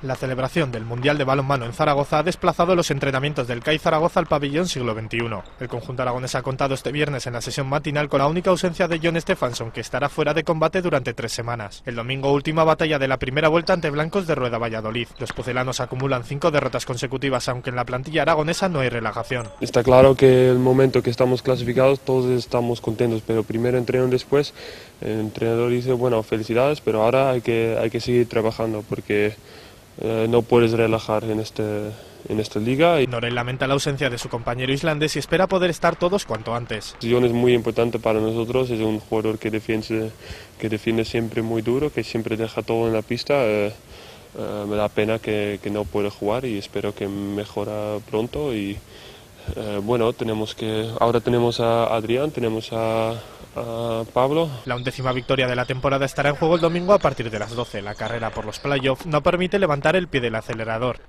La celebración del Mundial de Balonmano en Zaragoza ha desplazado los entrenamientos del CAI Zaragoza al pabellón Siglo XXI. El conjunto aragonés ha contado este viernes en la sesión matinal con la única ausencia de John Stefansson, que estará fuera de combate durante 3 semanas. El domingo, última batalla de la primera vuelta ante blancos de Rueda Valladolid. Los pucelanos acumulan 5 derrotas consecutivas, aunque en la plantilla aragonesa no hay relajación. Está claro que el momento que estamos clasificados todos estamos contentos, pero primero entreno después. El entrenador dice, bueno, felicidades, pero ahora hay que seguir trabajando porque no puedes relajar en esta liga. Norell lamenta la ausencia de su compañero islandés y espera poder estar todos cuanto antes. John es muy importante para nosotros, es un jugador que defiende siempre muy duro, que siempre deja todo en la pista. Me da pena que no pueda jugar y espero que mejora pronto. Y bueno, ahora tenemos a Adrián, tenemos a Pablo. La 11ª victoria de la temporada estará en juego el domingo a partir de las 12. La carrera por los playoffs no permite levantar el pie del acelerador.